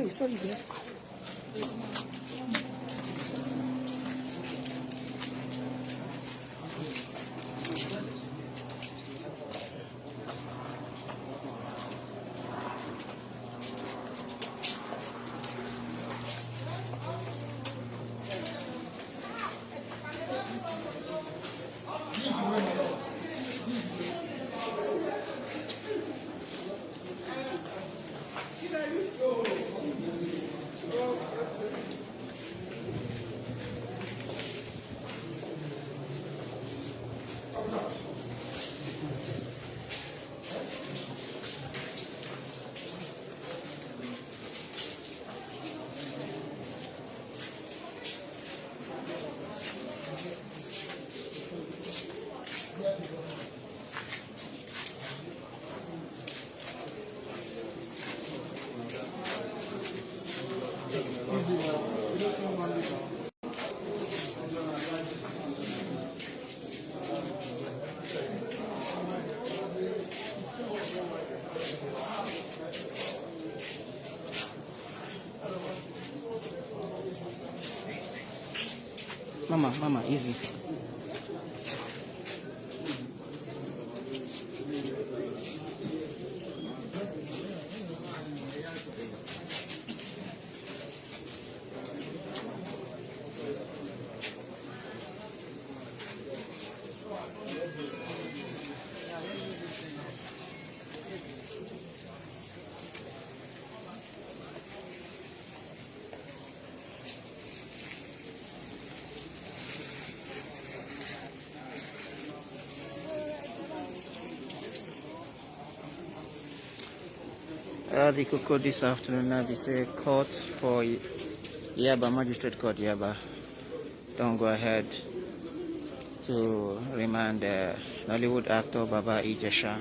Sorry, dear. Mama, easy. The Koko this afternoon now is a court for Yaba, Magistrate Court Yaba. Don't go ahead to remand Nollywood actor Baba Ijesha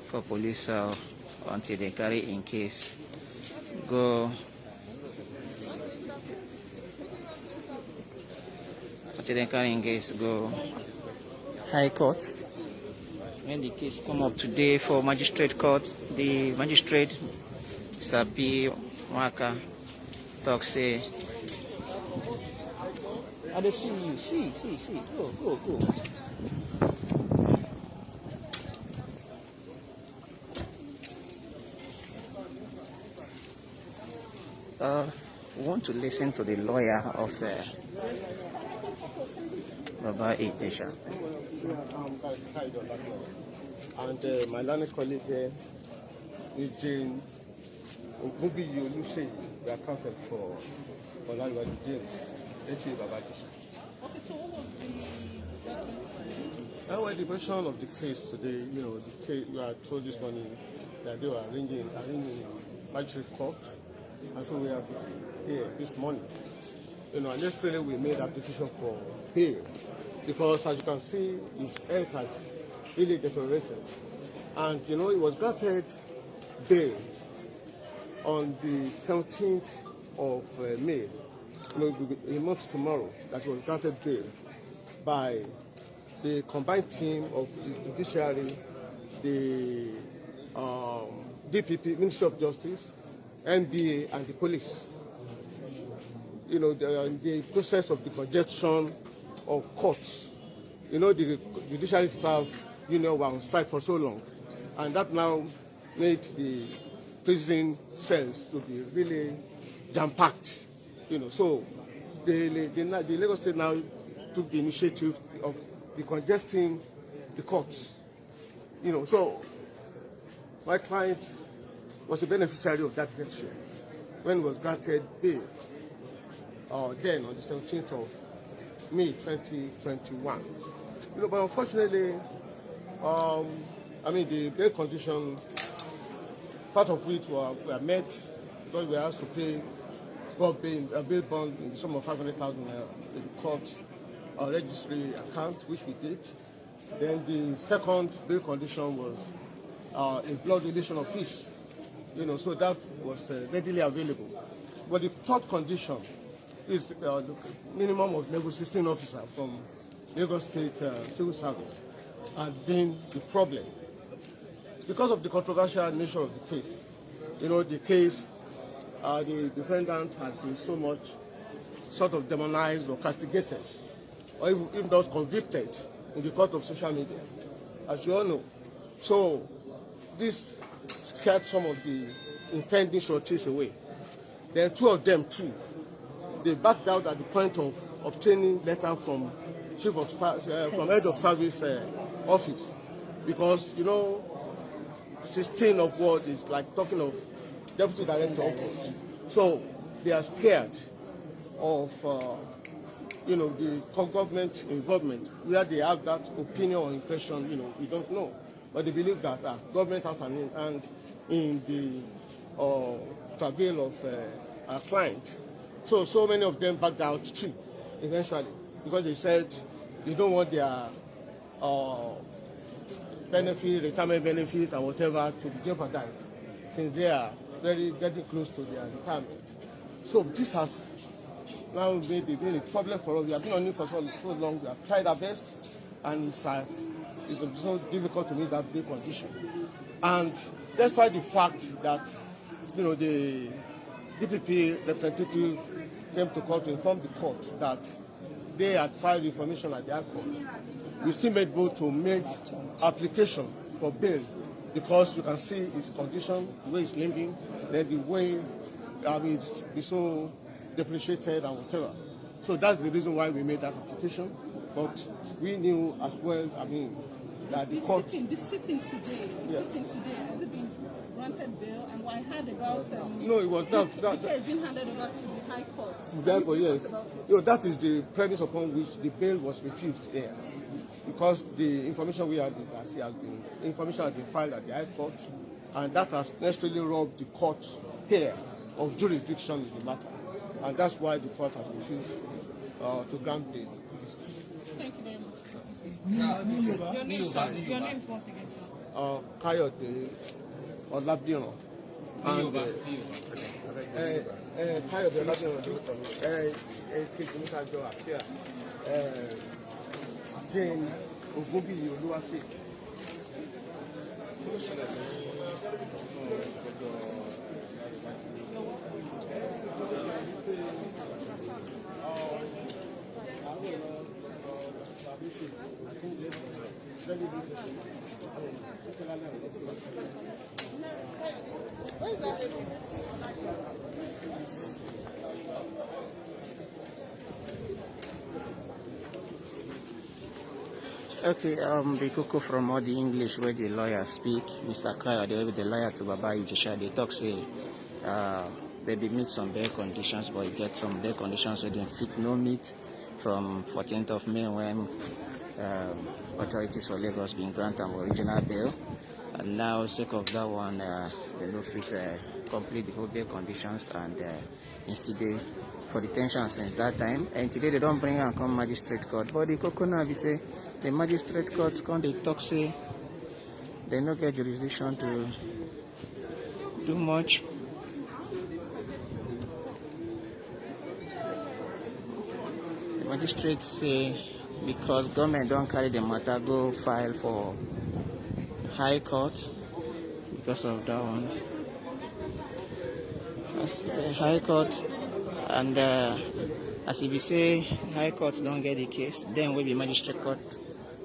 for police until they carry in case. Go until they carry in case. Go High Court. When the case come up today for Magistrate Court, the magistrate, Mr. P. Waka, talk say, I don't see you. See. Go. We want to listen to the lawyer of Baba Ijesha. And my learned colleague here is Jane Ogunbi Yoluseyi. We are counsel for Olajuwon James. Baba Ijesha. Okay, so what was the judgment? Well, the version of the case today, the case we are told this morning that they were arranging magistrate court, and so we are here this morning. And yesterday we made application for bail because, as you can see, his health has really deteriorated, and it was granted bail on the 17th of May. A month tomorrow, that was granted bail by the combined team of the judiciary, the DPP, Ministry of Justice, NBA, and the police. The process of the congestion of courts. The judiciary staff, were on strike for so long, and that now made the prison cells to be really jam-packed. So the Lagos State now took the initiative of decongesting the courts. So my client was a beneficiary of that gesture when it was granted bail. Then on the 17th of May 2021. But unfortunately, the bail condition, part of which were met because we asked to pay a bail bond in the sum of 500,000 in the court registry account, which we did. Then the second bail condition was a blood relation of fees. so that was readily available. But the third condition is the minimum of level 16 officer from Lagos State Civil Service had been the problem. Because of the controversial nature of the case, the case, the defendant has been so much sort of demonized or castigated, or if not convicted in the court of social media, as you all know. So this scared some of the intending shorties away. Then two of them too, they backed out at the point of obtaining letter from from head of service office, because 16 of what is like talking of deputy director upwards. So they are scared of the government involvement, where they have that opinion or impression, we don't know. But they believe that government has an hand in the travail of our client. So many of them backed out too, eventually, because they said they don't want their retirement benefit and whatever to be jeopardized, since they are getting close to their retirement. So this has now made a problem for us. We have been on it for so long. We have tried our best, and it's so difficult to meet that big condition. And despite the fact that the DPP representative came to court to inform the court that they had filed information at their court, we still made bold to make application for bail, because you can see his condition, the way he's limping, then the way it's so depreciated and whatever. So that's the reason why we made that application. But we knew as well, that the court... The sitting today, has it been granted bail? And I heard about... no, it was not. The case been handed over to the High Court. Therefore, yes. That is the premise upon which the bail was refused there. Because the information we had is that information has been filed at the High Court, and that has necessarily robbed the court here of jurisdiction in the matter. And that's why the court has refused to grant bail. Thank you very much. Your name once again, sir? Kayode Olabdiran. And Kayode Olabdiran, Jane Ogunbiyi Oluwase. Okay, the cocoa from all the English where the lawyer speak, Mr. Kaya, they with the lawyer to Baba Ijesha, they talk say they meet some bare conditions, but you get some bare conditions where they fit no meet from 14th of May when authorities for Lagos being granted original bail, and now sake of that one they no fit complete the whole bail conditions, and instigate for detention since that time. And today they don't bring and come magistrate court, but the cocoa now we say the magistrate courts come they talk say they no get jurisdiction to do much. The magistrates say because government don't carry the matter go file for High Court because of that one. As the High Court, and as if you say High Court don't get the case, then will be magistrate court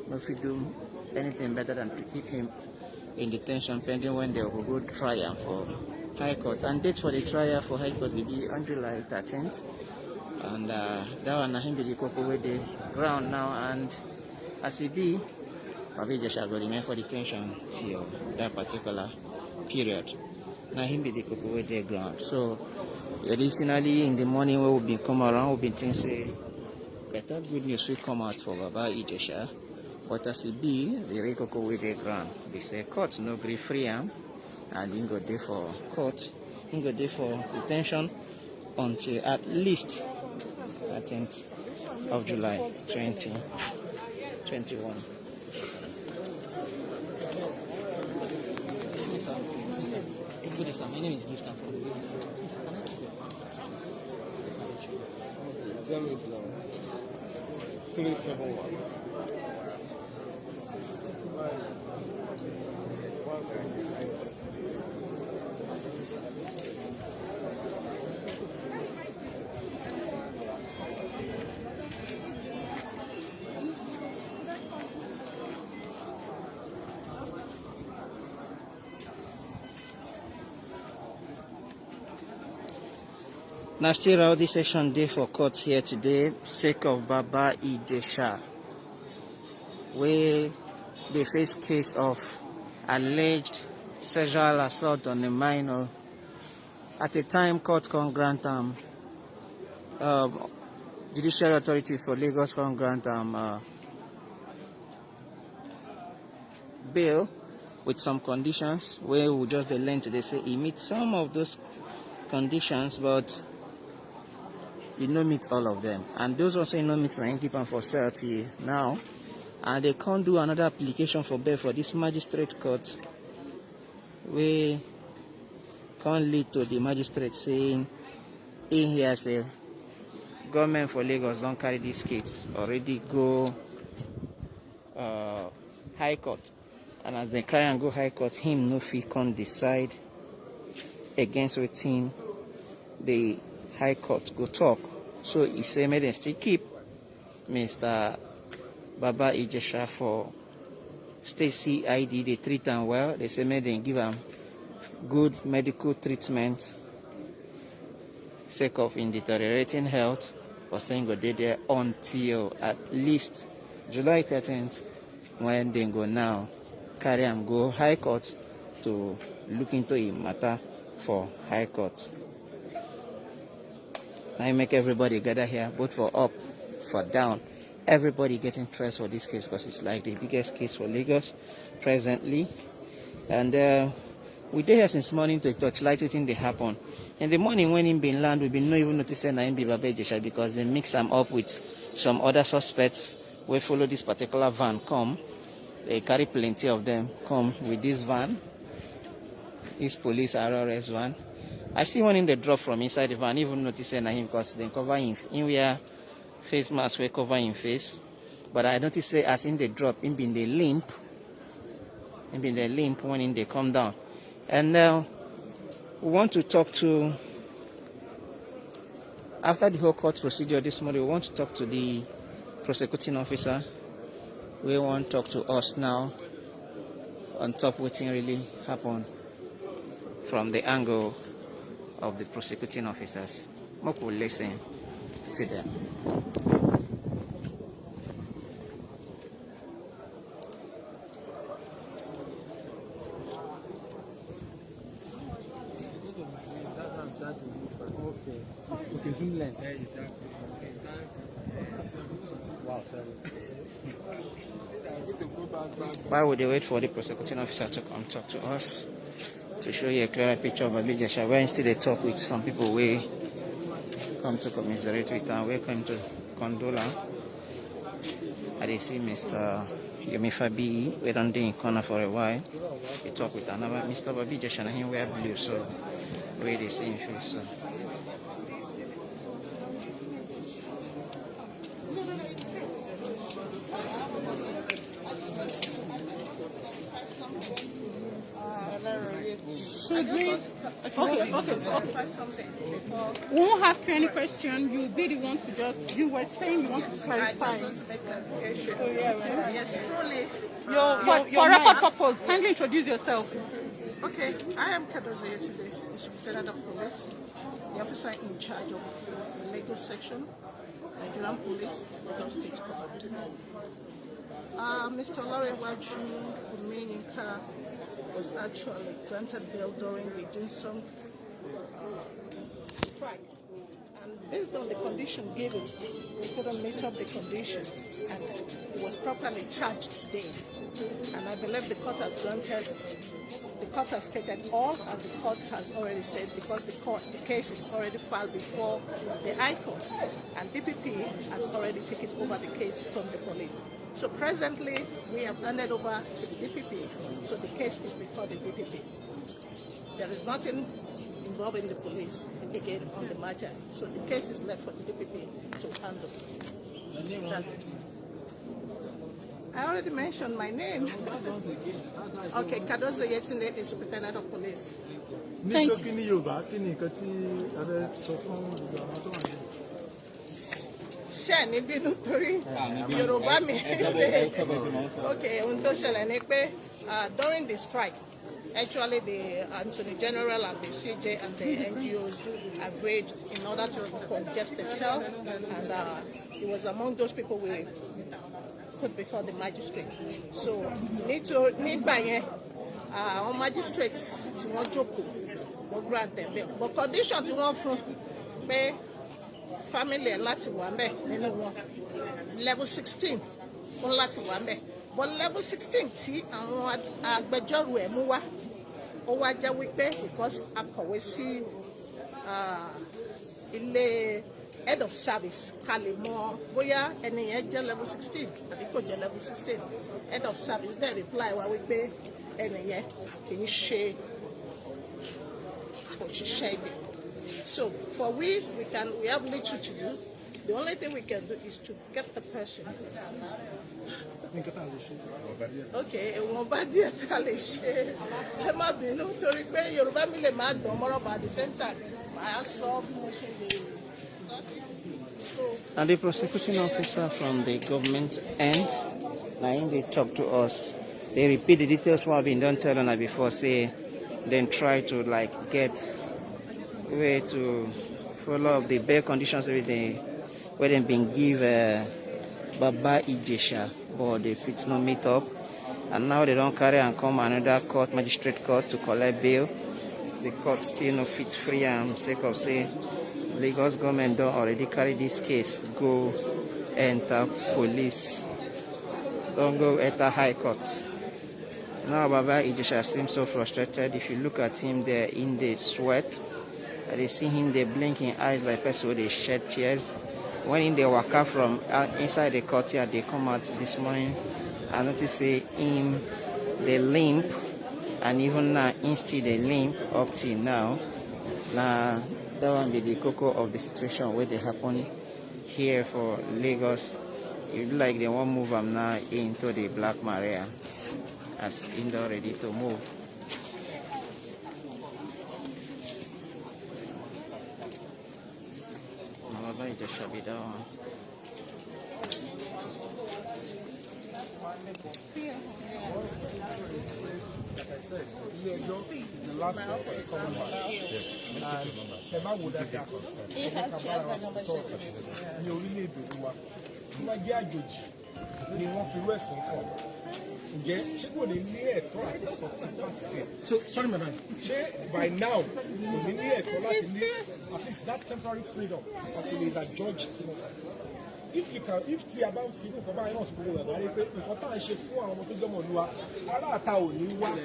no fit do anything better than to keep him in detention pending when they will go trial for High Court. And date for the trial for High Court will be on July 13th. And that one I think the cocoa with the ground now, and as it be, Ijesha will remain for detention till that particular period. Now him be the cocoa with the ground. So additionally in the morning when we come around, we've been thinking say better good news will come out for Baba Ijesha. But as it be, the real cocoa with the ground. They say court no agree free him, and he go there for court, he go there for detention until at least 13th of July 2021. Good day, sir. My name is Gift. I'm from the BBC. Please, can I give you a contact, please? 371. Now, still rowdy session day for court here today, sake of Baba Ijesha, where they face case of alleged sexual assault on a minor. At the time, court can grant judicial authorities for Lagos can grant bail with some conditions, where we just learn today say he meets some of those conditions, but you no meet all of them, and those also you no meet and keep them for 30 now, and they can't do another application for bail for this magistrate court, we can't lead to the magistrate saying in here say government for Lagos don't carry these kids already go high court, and as they carry and go high court, him no fee can decide against routine the high court go talk. So he say make them still keep Mr. Baba Ijesha for Stacy ID. They treat him well. They say make them give him good medical treatment sake of in deteriorating health, but saying go there until at least July 13th, when they go now carry and go high court to look into a matter for high court. I make everybody gather here, both for up, for down. Everybody get interest for this case because it's like the biggest case for Lagos presently. And we there here since morning to touchlight waiting they happen. In the morning when in been land, we've been not even noticing that in Baba Ijesha because they mix them up with some other suspects. We follow this particular van come. They carry plenty of them come with this van. This police RRS van. I see one in the drop from inside the van, even noticing him because they cover him. In wear face mask, we cover him face. But I notice as in the drop, him been the limp. Him been the limp when in they come down. And now we want to talk to, after the whole court procedure this morning, we want to talk to the prosecuting officer. We want to talk to us now on top what really happened from the angle of the prosecuting officers. Moku will listen to them. Okay, zoom lens. Wow, sorry. Why would they wait for the prosecuting officer to come talk to us? To show you a clearer picture of Ijesha, where instead they talk with some people we come to commiserate with and we come to condole. And they see Mr. Yomifabi, we don't do in corner for a while. They talk with another Mr. Ijesha and him wear blue, so where they see him face. So. Should we? Okay. We won't ask you any question. You'll be the one to just. You were saying you want to clarify. Yes, truly. For record purpose, kindly introduce yourself. Okay, I am Kadozoye today, the Superintendent of Police, the officer in charge of the Lagos section, Nigerian Police, Lagos State Command. Mr. Olore Waju Umenyinka was actually granted bail during the Jason strike. And based on the condition given, he couldn't meet up the condition and he was properly charged today. And I believe the court has granted, the court has stated all, and the court has already said because the case is already filed before the High Court and DPP has already taken over the case from the police. So presently, we have handed over to the DPP, so the case is before the DPP. There is nothing involving the police again on the matter. So the case is left for the DPP to handle. That's it. I already mentioned my name. Okay, Kadozo Yetunde, the Superintendent of Police. Thank you. Ṣé ní bínú torí Yorùbá mi. Okay, ohun tó ṣẹlẹ̀ ni pé during the strike, actually the Attorney General and the CJ and the NGOs agreed in order to congest the cell, and it was among those people we put before the magistrate. So nígbà yẹn àwọn magistrates tí wọ́n jókòó wọ́n grant them bail, but condition tí wọ́n fún pé family láti wà ńbẹ̀ nínú wọn level 16 fún láti wà ńbẹ̀, but level 16 tí àwọn agbẹjọ́rò ẹ̀ mú wá ó wá jẹ́ wípé because akọ̀wé sí ilé head of service ká lè mọ̀ bóyá ẹni yẹn jẹ́ level 16 àbí kò jẹ́ level 16. Head of service then reply wá wípé ẹni yẹn kì í ṣe òṣìṣẹ́ ibi. So for we have little to do. The only thing we can do is to get the person. Okay, wọ́n bá díẹ̀ ká lè ṣe ẹ má bínú torí pé Yorùbá mi lè máa dán mọ́rọ̀ bá the same time màá sọ bí mo ṣe lè sọ sí. And the prosecuting officer from the government end, now they talk to us. They repeat the details what have been done tell us before, say then try to like get way to follow up the bail conditions everything where they been give Baba Ijesha, but they fit no meet up, and now they don't carry and come another court, magistrate court, to collect bail. The court still no fit free and sake of say Lagos government don't already carry this case go enter police, don't go enter high court. Now Baba Ijesha seems so frustrated. If you look at him there in the sweat, they see him they blinking eyes like person they shed tears. When they walk out from inside the courtyard, they come out this morning. I notice say him they limp, and even now instead they limp up till now. Now that one be the cocoa of the situation where they happen here for Lagos. It like they won't move them now into the Black Maria as indoor ready to move. Ijesha be down. The last he has shared the number So, sorry, madam. By now, at least that temporary freedom until he is adjudged. If you can, if the about freedom, I know people will buy it. Important is for our motor Jomolua. Ara tao ni wa.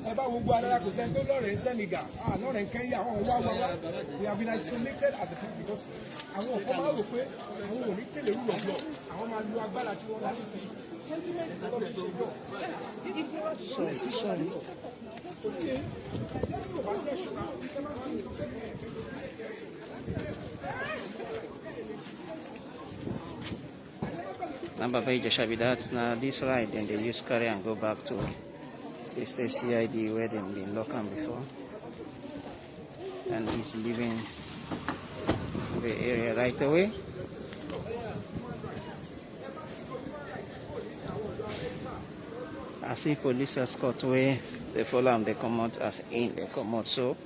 Eba wugwa na ko send to Lawrence Senegal. Not in Kenya. We have been isolated as a people because àwọn ọkọ máa rò pé àwọn ò ní tẹ̀lé rule of law. Àwọn máa lo agbára tí wọ́n láti fi sentiment lọ́dọ̀ tó gbọ́. Number of Ijesha be that now this ride, then they use carry and go back to the state CID where they've been locked on before, and he's leaving the area right away. I see police escort where they follow and they come out as in, they come out so.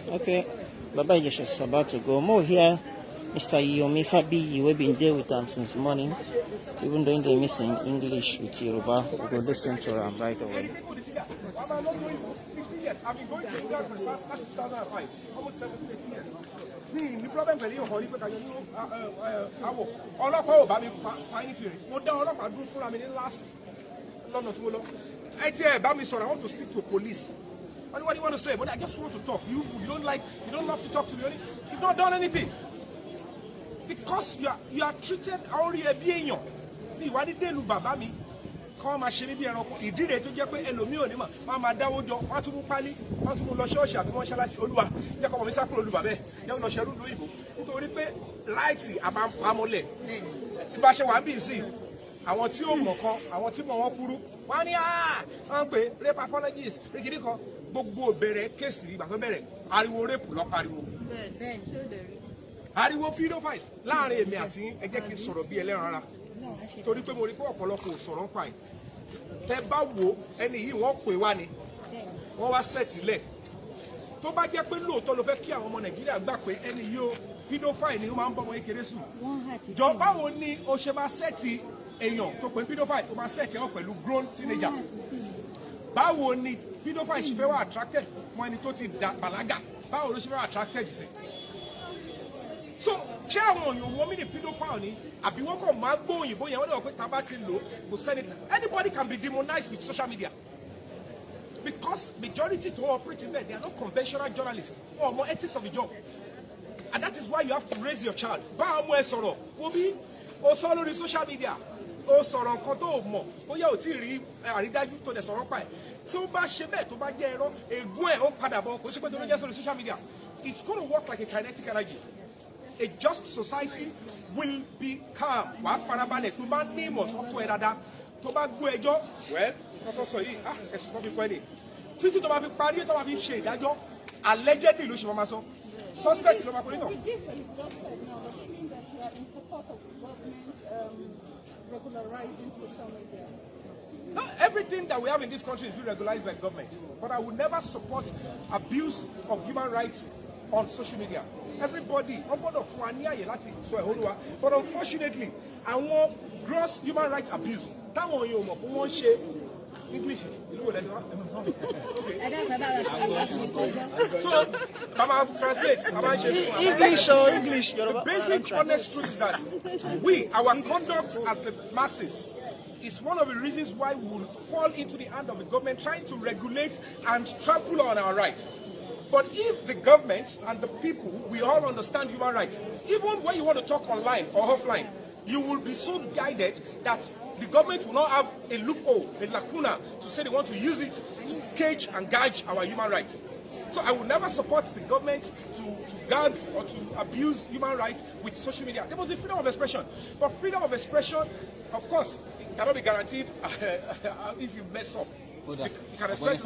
Okay, Baba Ijesha is about to go. More here, Mr. Yomi Fabi, we've been there with them since morning. Even though they're missing English with Yoruba, we will listen to them right away. I've been going to England for the past 2005, almost 17 years. The problem with you, Holly, because you know, ọlọ́pàá ò bá mi pa anything. Mo dá ọlọ́pàá dúró fúnra mi ní last London tí mo lọ. Ẹ ti ẹ̀ bá mi sọ̀rọ̀, I want to speak to police. What do you want to say? But I just want to talk. You don't love to talk to me. You've not done anything. Because you are treated only a being. Me, why did they look baba me? Come and shame me and he did it to get pay elomio ni ma. Mama dawo jo, want to move pali, want to move lo church, want to shalashi Olúwa. Jẹ́ kó mo sa kúrò Olúwa be. Jẹ́ no sheru lo ibo. Nítorí pé light amole. Tí bá ṣe wà bí nsin. Àwọn tí ó mọ̀ kan, àwọn tí mọ̀ wọ́n kúrú. Wọ́n ní wọ́n pè rape apologies, rekidi kan. Gbogbo bẹ̀rẹ̀ kéèsì ìgbà tó bẹ̀rẹ̀ ariwo rape lọ pariwo. Ariwo freedom fight láàrin èmi àti ẹ jẹ́ kí n sọ̀rọ̀ bí ẹlẹ́ran ara. Torí pé mo rí pé ọ̀pọ̀lọpọ̀ ò sọ̀rọ̀ ń pa ẹ̀. Tẹ́ bá wo ẹni yìí wọ́n pè wá ni. Wọ́n wá sẹ́tìlẹ̀. Tó bá jẹ́ pé lóòótọ́ ló fẹ́ kí àwọn ọmọ Nàìjíríà gbà pé ẹni yìí ó freedom fight ni ó máa ń bọ́ ọmọ kékeré sùn. Jọ báwo ni o ṣe máa sẹ́tì èèyàn tó pè freedom fight o máa sẹ́tì ẹ̀ pẹ̀lú grown teenager. Báwo ni pedophile ṣe fẹ́ wá attracted fún ẹni tó ti bàlágà? Báwo ló ṣe fẹ́ wá attracted sí? So ṣé àwọn èèyàn wọ́n mí ní pedophile ni àbí wọ́n kàn máa gbọ́ òyìnbó yẹn wọ́n dẹ̀ wọ́n pé tábà ti lò kò sẹ́ni. Anybody can be demonized with social media because majority to operate in there they are not conventional journalists or more ethics of the job, and that is why you have to raise your child. Bá ọmọ ẹ sọ̀rọ̀ wo bí o sọ lórí social media o sọ̀rọ̀ nǹkan tó mọ̀ bóyá o ti rí àrídájú tó dẹ̀ sọ̀rọ̀ pa ẹ̀. Tí ó bá ṣe bẹ́ẹ̀ tó bá jẹ́ ẹ̀rọ ègún ẹ̀ ó padà bọ̀ kò ṣe pé tó ló jẹ́ sórí social media. It's going to work like a kinetic energy. A just society will be calm. Wà á farabalẹ̀ tó bá ní ìmọ̀ tó tó ẹ dáadáa tó bá gbọ́ ẹjọ́ well kọ́kọ́ sọ yìí ẹ̀sùn kan fi pẹ́ ni títí tó bá fi parí tó bá fi ṣe ìdájọ́ allegedly ló ṣe máa sọ suspect ló máa kọ́ nínú. Regularizing social media. Not everything that we have in this country is being regularized by government, but I would never support abuse of human rights on social media. Everybody, but unfortunately, àwọn gross human rights abuse. Táwọn èèyàn mọ̀ pé wọ́n ṣe English. So, come on, translate. English or English? The basic honest truth is that our conduct as the masses is one of the reasons why we will fall into the hand of the government trying to regulate and trample on our rights. But if the government and the people, we all understand human rights, even when you want to talk online or offline, you will be so guided that the government will not have a loophole, a lacuna, to say they want to use it to cage and gouge our human rights. So I will never support the government to gag or to abuse human rights with social media. There must be freedom of expression. But freedom of expression, of course, it cannot be guaranteed if you mess up. You can express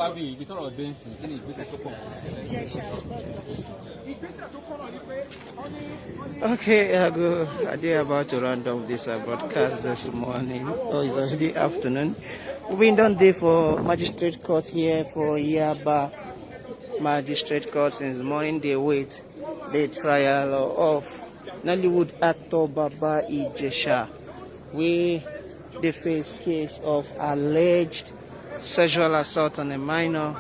Okay, I'm about to round off this broadcast this morning. Oh, it's already afternoon. We've been done there for magistrate court here for Yaba Magistrate Court since morning. They wait the trial of Nollywood actor Baba Ijesha. They face case of alleged sexual assault on a minor.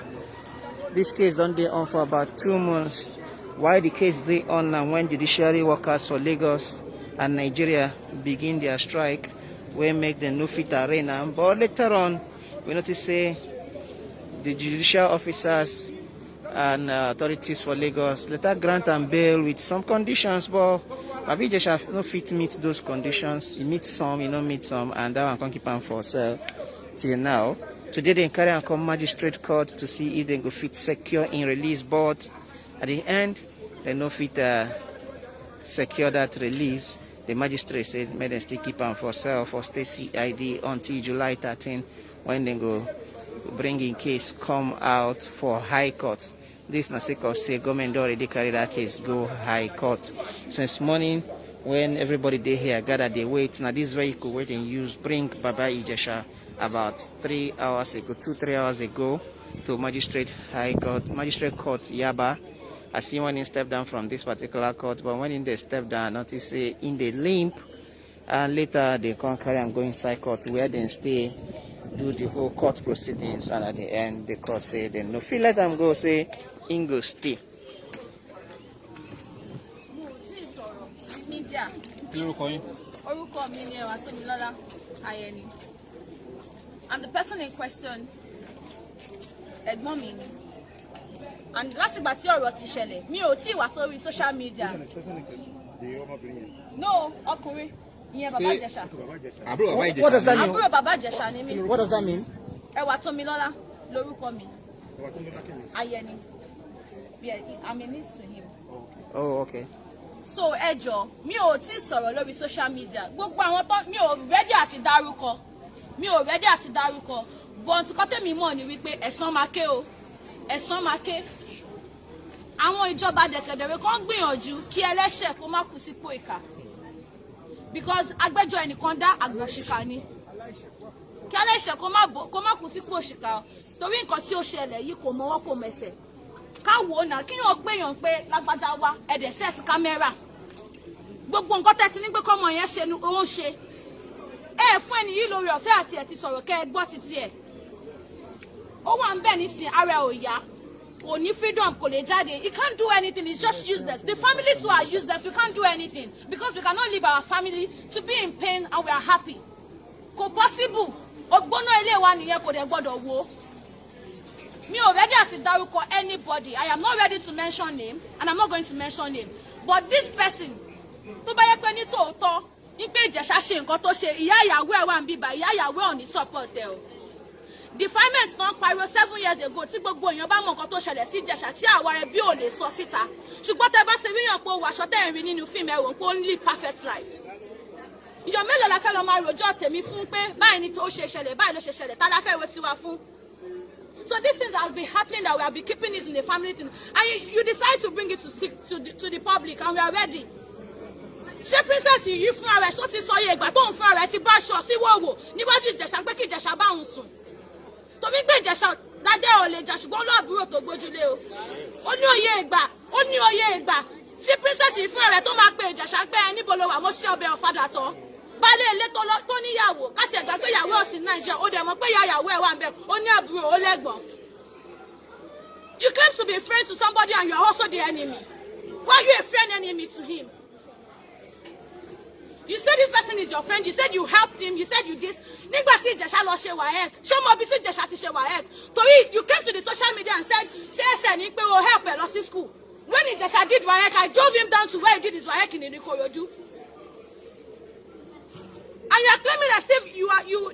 This case don't dey on for about 2 months. Why the case dey on and when judiciary workers for Lagos and Nigeria begin their strike, we make them no fit arena. But later on, we notice say the judicial officers and authorities for Lagos later grant and bail with some conditions, but Baba Ijesha no fit meet those conditions. He meets some, he no meet some, and that one can't keep on for sale till now. Today they carry and come magistrate court to see if they go fit secure in release, but at the end they no fit secure that release. The magistrate said may them still keep on for sale for state CID until July 13 when they go bring in case come out for high court. This na sake of say government already carry that case go high court. Since morning when everybody dey here gather dey wait. Now this vehicle wey dem use bring Baba Ijesha about 3 hours ago, 2-3 hours ago, to Magistrate Court Yaba. I see when he stepped down from this particular court, but when they step down, notice say in the limp, and later they come carry and go inside court where they stay, do the whole court proceedings, and at the end the court say they no feel let them go, say in go stay. And the person in question, ẹ̀gbọ́n mi ni. And láti ìgbà tí ọ̀rọ̀ ti ṣẹlẹ̀, mi ò tí wá sórí social media. No, ọkùnrin. Ìyẹn Baba Ijesha. What does that mean? Àbúrò Baba Ijesha ni mí. What does that mean? Ewatomilola lórúkọ mi. Ayeni. I'm a niece to him. Oh, okay. So ẹ jọ̀ọ́, mi ò tí sọ̀rọ̀ lórí social media. Gbogbo àwọn tó mi ò ready àti dárúkọ. But nǹkan tẹ́mi mọ̀ ni wípé ẹ̀san máa ké o. Ẹ̀san máa ké. Àwọn ìjọba dẹ̀kẹ̀dẹ̀rẹ̀ kan gbìyànjú kí ẹlẹ́ṣẹ̀ kó má kú sípò ìkà. Because agbẹ́jọ́ ẹnìkan dá àgbòṣìkà ni. Kí ẹlẹ́ṣẹ̀ kó má kú sípò òṣìkà. Torí nǹkan tí ó ṣẹlẹ̀ yìí kò mọ́wọ́ kò mẹsẹ̀. Káwo náà kí yóò péyàn pé lágbájá wa ẹ̀dẹ̀ set kámẹ́rà. Gbogbo nǹkan tẹ́ ti ní pé kọ́mọ yẹn ṣe ni ó ń ṣe. Fún ẹni yìí lórí ọ̀fẹ́ àti ẹ̀ ti sọ̀rọ̀ kẹ́ ẹ gbọ́ títí ẹ̀. Ó wà ń bẹ̀ nísìn ara ẹ̀ ò yá. Kò ní freedom, kò lè jáde. He can't do anything, he's just useless. The family too are useless, we can't do anything. Because we cannot leave our family to be in pain and we are happy. Kò possible. Ògbóná ilé wa nìyẹn kò dẹ̀ gbọ́dọ̀ wó. Mi ò ready àti dárúkọ anybody. I am not ready to mention name and I'm not going to mention name. But this person, tó bá yẹ pé ní tòótọ́, ní pé Ìjẹ̀ṣà ṣe nǹkan tó ṣe, ìyá ìyàwó ẹ̀ wà ń bíbá, ìyá ìyàwó ẹ̀ ò ní support ẹ̀ o. Defilement náà pariwo 7 years ago tí gbogbo èèyàn bá mọ nǹkan tó ṣẹlẹ̀ sí Ìjẹ̀ṣà tí àwa ẹbí ò lè sọ síta. Ṣùgbọ́n tẹ́ bá ṣe ríyàn pé owó aṣọ tẹ́ ẹ̀ ń rí nínú fíìmù ẹ̀rọ pé ó ń live perfect life. Ìyọ̀ mélòó la fẹ́ lọ máa rojọ́ tèmi fún pé báyìí ni tó ṣe ṣẹlẹ̀, báyìí ló ṣe ṣẹlẹ̀, tá la fẹ́ ro tiwa fún. So these things have been happening that we have been keeping it in the family thing. And you decide to bring it to the public and we are ready. Ṣé princess yìí fún ara ẹ̀ ṣó ti sọ iye ìgbà tó ń fún ara ẹ̀ ti bá aṣọ sí wòwò níwájú Ìjẹ̀ṣà pé kí Ìjẹ̀ṣà bá òun sùn. Torí pé Ìjẹ̀ṣà dájẹ́ ò lè jà ṣùgbọ́n olóòbúrò tó gbójúlé o. Ó ní òye ìgbà tí princess yìí fún ara ẹ̀ tó máa pe Ìjẹ̀ṣà pé ẹ níbo lo wà mo sí ọbẹ̀ ọ̀fadà tán. Baálé ilé tó níyàwó káṣí ẹ̀gbá pé ìyàwó ọ̀sìn Nàìjíríà ó dẹ̀ mọ̀ pé ìyàwó ẹ̀ wà ń bẹ̀ ó ní àbúrò ó lẹ́gbọ̀n. You claim to be a friend to somebody and you are also the enemy. Why are you a friend enemy to him? You said this person is your friend. You said you helped him. You said you did. Nígbà tí Ìjẹ̀ṣà lọ ṣe WAEC. Ṣé mo bí sí Ìjẹ̀ṣà ti ṣe WAEC? Torí you came to the social media and said ṣé ẹ̀ṣẹ̀ ni pé o help ẹ lọ sí school. When Ìjẹ̀ṣà did WAEC, I drove him down to where he did his WAEC in Ikorodu. And you are claiming as if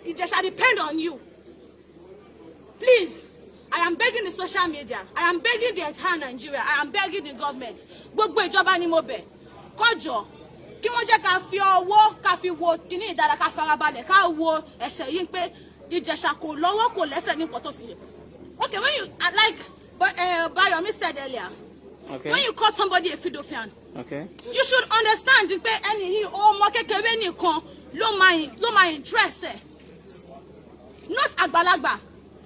Ijesha depend on you. Please, I am begging the social media. I am begging the entire Nigeria. I am begging the government. Gbogbo ìjọba ni mo bẹ̀. Kọjọ, kí wọ́n jẹ́ ká fi ọwọ́ ká fi wo kíní ìdára ká farabalẹ̀ ká wo ẹ̀ṣẹ̀ yìí pé Ijesha kò lọ́wọ́ kò lẹ́sẹ̀ ní nǹkan tó fi ṣe. Okay, when you like Bayomi said earlier, okay. When you call somebody a pedophile, okay, you should understand pé ẹni yìí ọmọ kékeré nìkan ló máa interest ẹ. Not àgbàlagbà.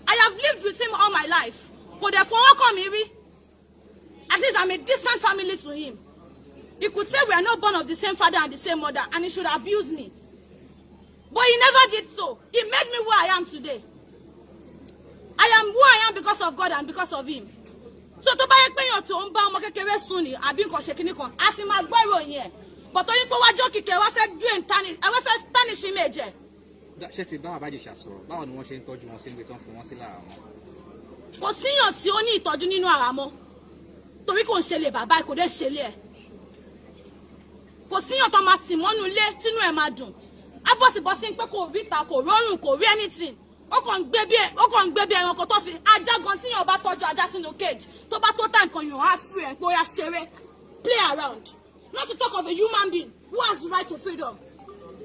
I have lived with him all my life. Kò dẹ̀ fọwọ́ kàn mí rí. At least I'm a distant family to him. He could say we are not born of the same father and the same mother and he should abuse me. But he never did so. He made me who I am today. I am who I am because of God and because of him. So tó bá yẹ pé èèyàn tó ń bá ọmọ kékeré sùn ni àbí nǹkan ṣe kíní kan, a sì máa gbọ́ ìròyìn ẹ̀. But oyin pé wájú kíkẹ́ wá fẹ́ tarnish image ẹ̀. Ṣé ti bá Baba Ijesha sọ̀rọ̀? Báwo ni wọ́n ṣe ń tọ́jú wọn sí ibi tó ń fi wọ́n sí lára wọn? Kò síyàn tí ó ní ìtọ́jú nínú ara mọ́. Torí kò ń ṣe lè bàbá ẹ̀ kò dẹ̀ ṣe lé ẹ̀. Kò síyàn tó máa tì mọ́nú ilé tínú ẹ̀ máa dùn. Abọ́sibọ́sí pé kò rí ta kò rọrùn kò rí anything. Ó kàn ń gbé bí ẹranko tó fi ajá gan tíyàn bá tọ́jú ajá sínú cage. Tó bá tó tà nǹkan yàn á free ẹ̀ pé ó yá ṣeré. Play around. Not to talk of a human being who has the right to freedom.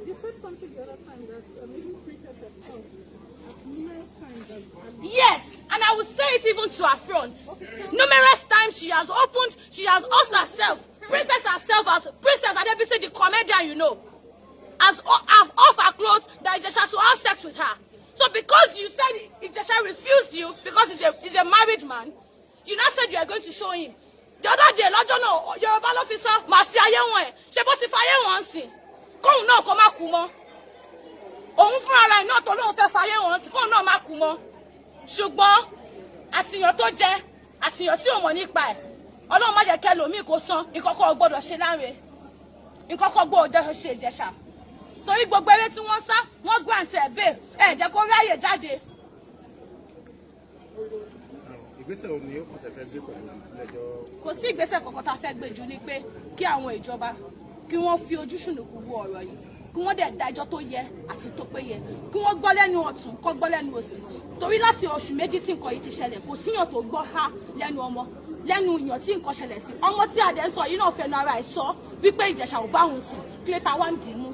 You said something the other time that maybe Princess herself numerous times that. Yes, and I will say it even to her front. Okay, so numerous times she has opened herself Princess herself, as Princess Adebisi, the comedian, you know, has off her clothes that Ijesha to have sex with her. So because you said Ijesha refused you because he's a married man, you now said you are going to show him. The other day, lọ́jọ́ náà, Yorùbá ló fi sọ, màá fi ayé wọn ẹ̀, ṣe bó ti fa ayé wọn sìn, kóhun náà kó má kú mọ́. Òun fúnra rẹ̀ náà tó lóun fẹ́ fa ayé wọn sìn, kóhun náà má kú mọ́. Ṣùgbọ́n àtìyàn tó jẹ, àtìyàn tí ò mọ̀ nípa ẹ̀, Ọlọ́run má jẹ́ kẹ́ lòmíì kó san, ìkọ̀kọ̀ gbọ́dọ̀ ṣe láre, ìkọ̀kọ̀ gbọ́dọ̀ ṣe Ìjẹ̀ṣà. Torí gbogbo eré tí wọ́n sá, wọ́n grant ẹ̀ bẹ́ẹ̀, ẹ̀ jẹ́ kó ráyè jáde. Ìgbésẹ̀ wo ni ó kàn tẹ́ fẹ́ gbé pẹ̀lú ìtìlẹ́jọ́? Kò sí ìgbésẹ̀ kankan tá a fẹ́ gbé jù ni pé kí àwọn ìjọba kí wọ́n fi ojú ṣùnùkùn wo ọ̀rọ̀ yìí, kí wọ́n dẹ̀ dájọ́ tó yẹ àti tó péye, kí wọ́n gbọ́ lẹ́nu ọ̀tún kó gbọ́ lẹ́nu òsì. Torí láti oṣù méjì tí nǹkan yìí ti ṣẹlẹ̀, kò síyàn tó gbọ́ ha lẹ́nu ọmọ, lẹ́nu ìyàn tí nǹkan ṣẹlẹ̀ sí. Ọmọ tí a dẹ̀ ń sọ yìí náà fẹnu ara ẹ̀ sọ wípé Ìjẹ̀ṣà ò bá òun sùn, kí lè ta wá ń dì í mú.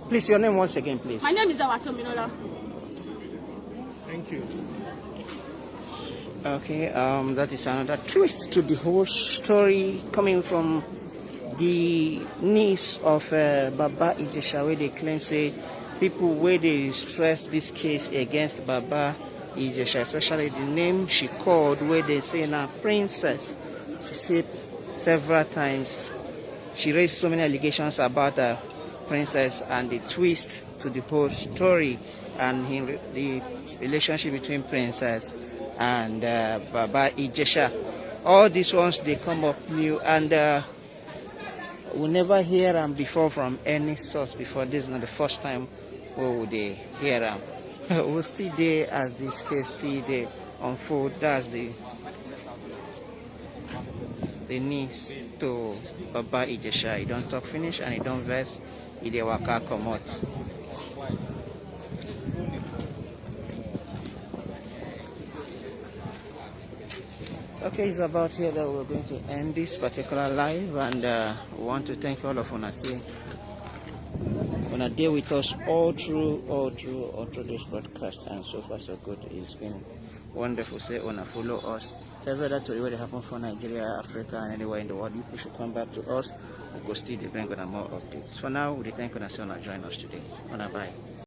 Please, your name once again, please. My name is Awatomilola. Thank you. Okay, that is another twist to the whole story coming from the niece of Baba Ijesha, where they claim say people where they stress this case against Baba Ijesha, especially the name she called, where they say now princess. She said several times. She raised so many allegations about her princess and the twist to the whole story and the relationship between princess and Baba Ijesha. All these ones, they come up new, and we never hear them before from any source before. This is not the first time we would hear them. We're still there as this case still there unfold. That's the niece to Baba Ijesha. He don't talk finish and he don't verse. He dey waka comot. Okay, it's about here that we're going to end this particular live, and we want to thank all of you say wanna deal with us all through this broadcast, and so far so good. It's been wonderful. Say wanna follow us. Tell that to what happened for Nigeria, Africa, and anywhere in the world. You should come back to us. We go still bring on more updates. For now, we thank you and say join us today. Bye.